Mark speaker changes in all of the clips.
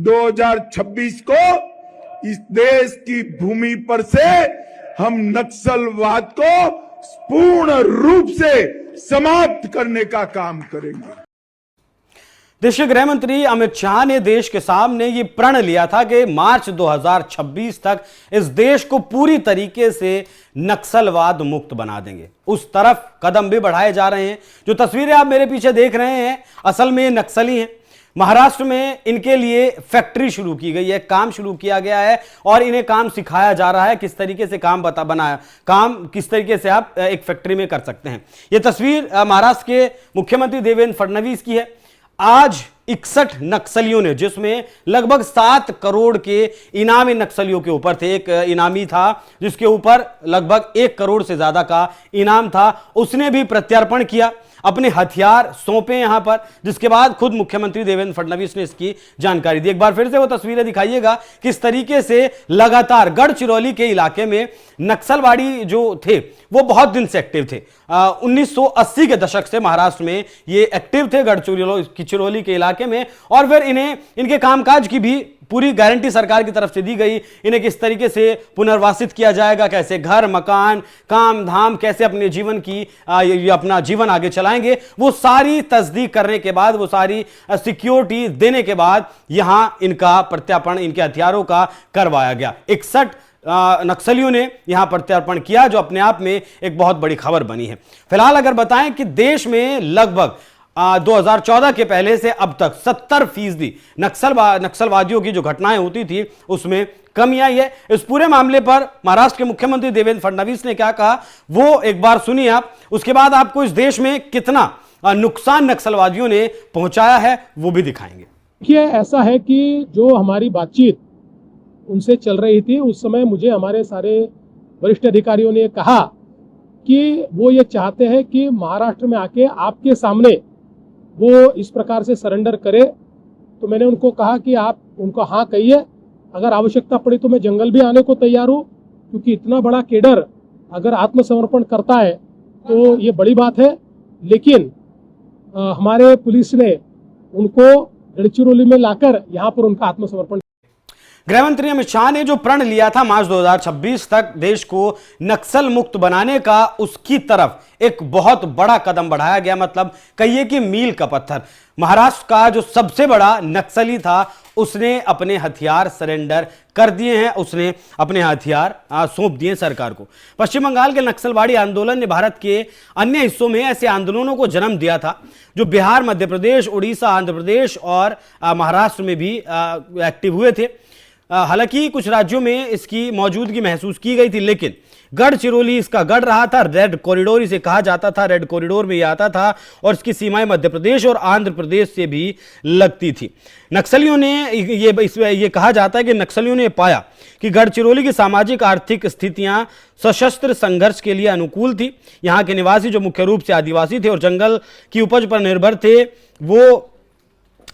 Speaker 1: 2026 को इस देश की भूमि पर से हम नक्सलवाद को पूर्ण रूप से समाप्त करने का काम करेंगे।
Speaker 2: देश के गृह मंत्री अमित शाह ने देश के सामने ये प्रण लिया था कि मार्च 2026 तक इस देश को पूरी तरीके से नक्सलवाद मुक्त बना देंगे। उस तरफ कदम भी बढ़ाए जा रहे हैं। जो तस्वीरें आप मेरे पीछे देख रहे हैं, असल में नक्सली हैं। महाराष्ट्र में इनके लिए फैक्ट्री शुरू की गई है, काम शुरू किया गया है और इन्हें काम सिखाया जा रहा है किस तरीके से काम किस तरीके से आप एक फैक्ट्री में कर सकते हैं। यह तस्वीर महाराष्ट्र के मुख्यमंत्री देवेंद्र फडणवीस की है। आज 61 नक्सलियों ने, जिसमें लगभग 7 करोड़ के इनामी नक्सलियों के ऊपर थे, एक इनामी था जिसके ऊपर लगभग 1 करोड़ से ज्यादा का इनाम था, उसने भी प्रत्यार्पण किया, अपने हथियार सौंपे यहां पर, जिसके बाद खुद मुख्यमंत्री देवेंद्र फडणवीस ने इसकी जानकारी दी। एक बार फिर से वो तस्वीरें दिखाइएगा किस तरीके से लगातार गढ़चिरौली के इलाके में नक्सलवादी जो थे वो बहुत दिन से एक्टिव थे। 1980 के दशक से महाराष्ट्र में ये एक्टिव थे गढ़चिरौली के इलाके में, और फिर इनके कामकाज की भी पूरी गारंटी सरकार की तरफ से दी गई। इन्हें किस तरीके से पुनर्वासित किया जाएगा, कैसे घर मकान काम धाम, कैसे अपने जीवन की अपना जीवन आगे चलाएंगे, वो सारी तस्दीक करने के बाद, वो सारी सिक्योरिटी देने के बाद यहां इनका प्रत्यार्पण इनके हथियारों का करवाया गया। 61 नक्सलियों ने यहां प्रत्यार्पण किया, जो अपने आप में एक बहुत बड़ी खबर बनी है। फिलहाल अगर बताएं कि देश में लगभग 2014 के पहले से अब तक 70% नक्सलवादियों की जो घटनाएं होती थी उसमें कमी आई है। इस पूरे मामले पर महाराष्ट्र के मुख्यमंत्री देवेंद्र फडणवीस ने क्या कहा वो एक बार सुनिए आप, उसके बाद आपको इस देश में कितना नुकसान नक्सलवादियों ने पहुंचाया है वो भी दिखाएंगे।
Speaker 3: देखिए, ऐसा है कि जो हमारी बातचीत उनसे चल रही थी उस समय मुझे हमारे सारे वरिष्ठ अधिकारियों ने कहा कि वो ये चाहते हैं कि महाराष्ट्र में आके आपके सामने वो इस प्रकार से सरेंडर करे। तो मैंने उनको कहा कि आप उनको हाँ कहिए, अगर आवश्यकता पड़ी तो मैं जंगल भी आने को तैयार हूँ, क्योंकि इतना बड़ा केडर अगर आत्मसमर्पण करता है तो ये बड़ी बात है। लेकिन हमारे पुलिस ने उनको गढ़चिरौली में लाकर यहाँ पर उनका आत्मसमर्पण।
Speaker 2: गृहमंत्री अमित शाह ने जो प्रण लिया था मार्च 2026 तक देश को नक्सल मुक्त बनाने का, उसकी तरफ एक बहुत बड़ा कदम बढ़ाया गया। मतलब कहिए कि मील का पत्थर। महाराष्ट्र का जो सबसे बड़ा नक्सली था उसने अपने हथियार सरेंडर कर दिए हैं, उसने अपने हथियार सौंप दिए सरकार को। पश्चिम बंगाल के नक्सलवादी आंदोलन ने भारत के अन्य हिस्सों में ऐसे आंदोलनों को जन्म दिया था जो बिहार, मध्य प्रदेश, उड़ीसा, आंध्र प्रदेश और महाराष्ट्र में भी एक्टिव हुए थे। हालांकि कुछ राज्यों में इसकी मौजूदगी महसूस की गई थी, लेकिन गढ़चिरौली इसका गढ़ रहा था। रेड कॉरिडोर इसे कहा जाता था, रेड कॉरिडोर में यह आता था और इसकी सीमाएं मध्य प्रदेश और आंध्र प्रदेश से भी लगती थी। नक्सलियों ने ये कहा जाता है कि नक्सलियों ने पाया कि गढ़चिरौली की सामाजिक आर्थिक स्थितियां सशस्त्र संघर्ष के लिए अनुकूल थी। यहाँ के निवासी जो मुख्य रूप से आदिवासी थे और जंगल की उपज पर निर्भर थे, वो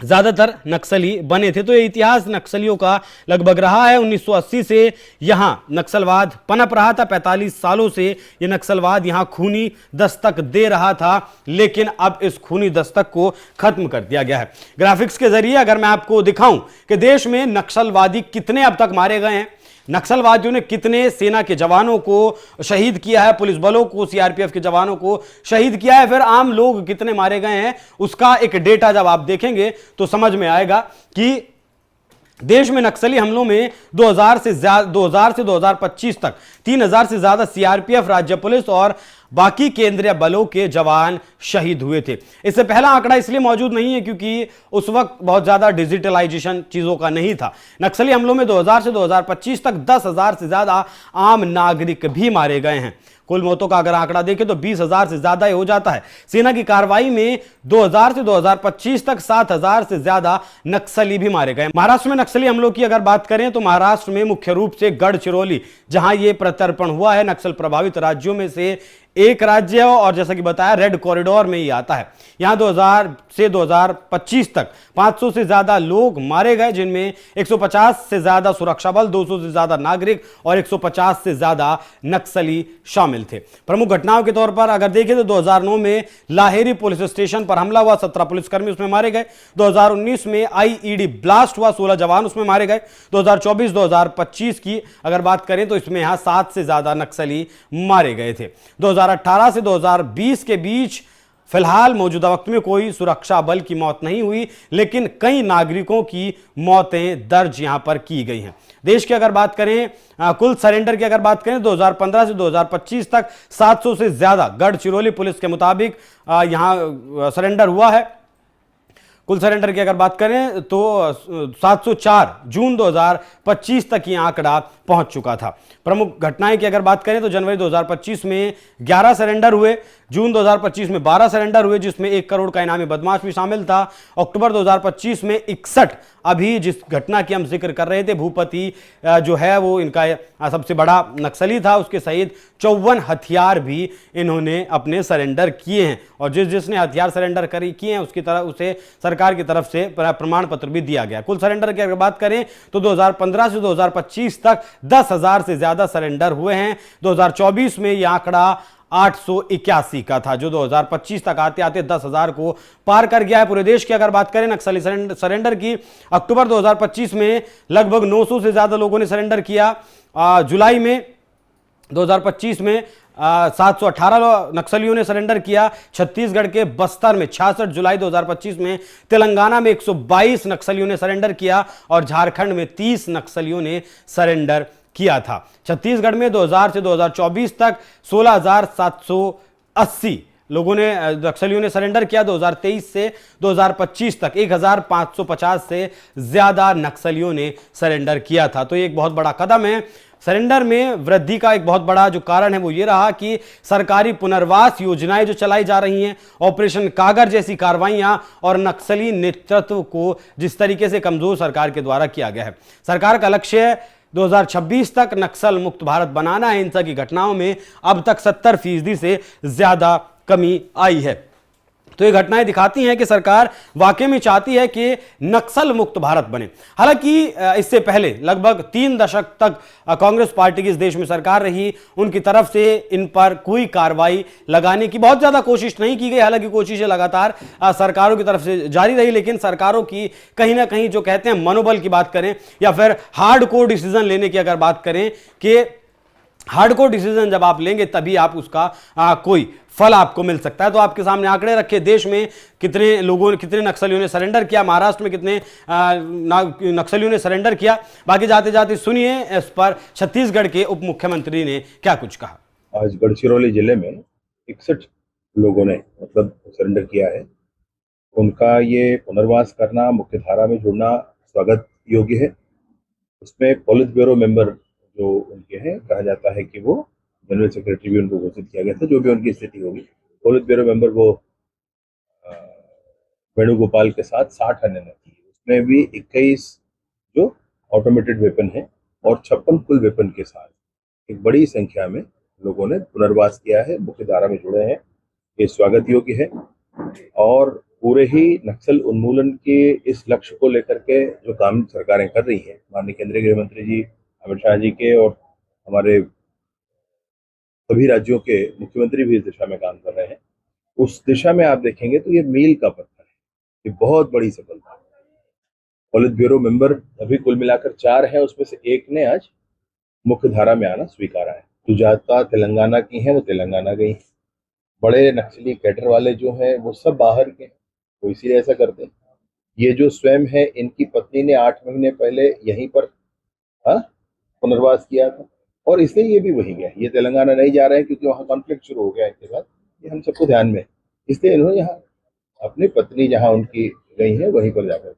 Speaker 2: ज्यादातर नक्सली बने थे। तो ये इतिहास नक्सलियों का लगभग रहा है। 1980 से यहां नक्सलवाद पनप रहा था। 45 सालों से ये नक्सलवाद यहां खूनी दस्तक दे रहा था, लेकिन अब इस खूनी दस्तक को खत्म कर दिया गया है। ग्राफिक्स के जरिए अगर मैं आपको दिखाऊं कि देश में नक्सलवादी कितने अब तक मारे गए हैं, नक्सलवादियों ने कितने सेना के जवानों को शहीद किया है, पुलिस बलों को, सीआरपीएफ के जवानों को शहीद किया है, फिर आम लोग कितने मारे गए हैं, उसका एक डेटा जब आप देखेंगे तो समझ में आएगा कि देश में नक्सली हमलों में 2000 से 2025 तक 3000 से ज्यादा सीआरपीएफ, राज्य पुलिस और बाकी केंद्रीय बलों के जवान शहीद हुए थे। इससे पहला आंकड़ा इसलिए मौजूद नहीं है क्योंकि उस वक्त बहुत ज्यादा डिजिटलाइजेशन चीजों का नहीं था। नक्सली हमलों में 2000 से 2025 तक 10,000 से ज्यादा आम नागरिक भी मारे गए हैं। कुल मौतों का अगर आंकड़ा देखें तो 20,000 से ज्यादा ही हो जाता है। सेना की कार्रवाई में 2000 से 2025 तक 7,000 से ज्यादा नक्सली भी मारे गए। महाराष्ट्र में नक्सली हमलों की अगर बात करें तो महाराष्ट्र में मुख्य रूप से गढ़चिरौली, जहां यह प्रत्यर्पण हुआ है, नक्सल प्रभावित राज्यों में से एक राज्य और जैसा कि बताया रेड कॉरिडोर में ही आता है। यहां 2000 से 2025 तक 500 से ज्यादा लोग मारे गए, जिनमें 150 से ज्यादा सुरक्षा बल, 200 से ज्यादा नागरिक और 150 से ज्यादा नक्सली शामिल थे। प्रमुख घटनाओं के तौर पर अगर देखें तो 2009 में लाहेरी पुलिस स्टेशन पर हमला हुआ, 17 पुलिसकर्मी उसमें मारे गए। 2019 में आईईडी ब्लास्ट हुआ, 16 जवान उसमें मारे गए। 2024-2025 की अगर बात करें तो इसमें यहां 7 से ज्यादा नक्सली मारे गए थे। 2018 से 2020 के बीच फिलहाल मौजूदा वक्त में कोई सुरक्षा बल की मौत नहीं हुई, लेकिन कई नागरिकों की मौतें दर्ज यहां पर की गई हैं। देश की अगर बात करें, कुल सरेंडर की अगर बात करें 2015 से 2025 तक 700 से ज्यादा गढ़चिरौली पुलिस के मुताबिक यहां सरेंडर हुआ है। कुल सरेंडर की अगर बात करें तो 704 जून 2025 तक ये आंकड़ा पहुंच चुका था। प्रमुख घटनाएं की अगर बात करें तो जनवरी 2025 में 11 सरेंडर हुए, जून 2025 में 12 सरेंडर हुए, जिसमें 1 करोड़ का इनामी बदमाश भी शामिल था। अक्टूबर 2025 में 61, अभी जिस घटना की हम जिक्र कर रहे थे, भूपति जो है वो इनका सबसे बड़ा नक्सली था, उसके सहित 54 हथियार भी इन्होंने अपने सरेंडर किए हैं। और जिसने हथियार सरेंडर किए हैं उसकी तरफ उसे सरकार की तरफ से प्रमाण पत्र भी दिया गया। कुल सरेंडर की अगर बात करें तो 2015 से 2025 तक 10,000 से ज्यादा सरेंडर हुए हैं। 2024 में यह आंकड़ा 881 का था, जो 2025 तक आते आते 10,000 को पार कर गया है। पूरे देश की अगर बात करें नक्सली सरेंडर की, अक्टूबर 2025 में लगभग 900 से ज्यादा लोगों ने सरेंडर किया। जुलाई में 2025 में 718 नक्सलियों ने सरेंडर किया। छत्तीसगढ़ के बस्तर में 66, जुलाई 2025 में तेलंगाना में 122 नक्सलियों ने सरेंडर किया और झारखंड में 30 नक्सलियों ने सरेंडर किया था। छत्तीसगढ़ में 2000 से 2024 तक 16,780 लोगों ने नक्सलियों ने सरेंडर किया। 2023 से 2025 तक 1,550 से ज्यादा नक्सलियों ने सरेंडर किया था। तो ये एक बहुत बड़ा कदम है। सरेंडर में वृद्धि का एक बहुत बड़ा जो कारण है वो ये रहा कि सरकारी पुनर्वास योजनाएं जो चलाई जा रही हैं, ऑपरेशन कागर जैसी कार्रवाइयां और नक्सली नेतृत्व को जिस तरीके से कमजोर सरकार के द्वारा किया गया है। सरकार का लक्ष्य 2026 तक नक्सल मुक्त भारत बनाना है। हिंसा की घटनाओं में अब तक 70% से ज्यादा कमी आई है। तो ये घटनाएं दिखाती हैं कि सरकार वाकई में चाहती है कि नक्सल मुक्त भारत बने। हालांकि इससे पहले लगभग 3 दशक तक कांग्रेस पार्टी की इस देश में सरकार रही, उनकी तरफ से इन पर कोई कार्रवाई लगाने की बहुत ज्यादा कोशिश नहीं की गई। हालांकि कोशिशें लगातार सरकारों की तरफ से जारी रही, लेकिन सरकारों की कहीं ना कहीं जो कहते हैं मनोबल की बात करें या फिर हार्डकोर डिसीजन लेने की अगर बात करें कि हार्डकोर डिसीजन जब आप लेंगे तभी आप उसका कोई फल आपको मिल सकता है। तो आपके सामने आंकड़े रखे, देश में कितने नक्सलियों ने सरेंडर किया, महाराष्ट्र में कितने नक्सलियों ने सरेंडर किया। बाकी जाते जाते सुनिए इस पर छत्तीसगढ़ के उप मुख्यमंत्री ने क्या कुछ कहा।
Speaker 4: आज गढ़चिरौली जिले में 61 लोगों ने सरेंडर किया है। उनका ये पुनर्वास करना, मुख्य धारा में जुड़ना स्वागत योग्य है। उसमें पोलित ब्यूरो मेंबर जो उनके हैं, कहा जाता है कि वो जनरल सेक्रेटरी भी उनको घोषित किया गया था, जो भी उनकी स्थिति होगी। पोलित ब्यूरो मेंबर वो वेणुगोपाल के साथ 60 अन्य थी। उसमें भी 21 जो ऑटोमेटेड वेपन है और 56 फुल वेपन के साथ एक बड़ी संख्या में लोगों ने पुनर्वास किया है, मुख्य धारा में जुड़े हैं। ये स्वागत योग्य है और पूरे ही नक्सल उन्मूलन के इस लक्ष्य को लेकर के जो काम सरकारें कर रही हैं, माननीय केंद्रीय गृह मंत्री जी अमित शाह जी के और हमारे सभी राज्यों के मुख्यमंत्री भी इस दिशा में काम कर रहे हैं। उस दिशा में आप देखेंगे तो ये मील का पत्थर है, ये बहुत बड़ी सफलता है। पोलित ब्यूरो मेंबर अभी कुल मिलाकर 4 हैं, उसमें से एक ने आज मुख्य धारा में आना स्वीकारा है। सुजाता तेलंगाना की हैं, वो तेलंगाना गई। बड़े नक्सली कैडर वाले जो हैं वो सब बाहर के हैं, वो इसीलिए ऐसा करते हैं। ये जो स्वयं है, इनकी पत्नी ने 8 महीने पहले यहीं पर पुनर्वास किया था और इसलिए ये भी वही गया। ये तेलंगाना नहीं जा रहे हैं क्योंकि वहाँ कॉन्फ्लिक्ट शुरू हो गया इनके साथ, ये हम सबको ध्यान में, इसलिए इन्होंने यहाँ अपनी पत्नी जहाँ उनकी गई है वहीं पर जाकर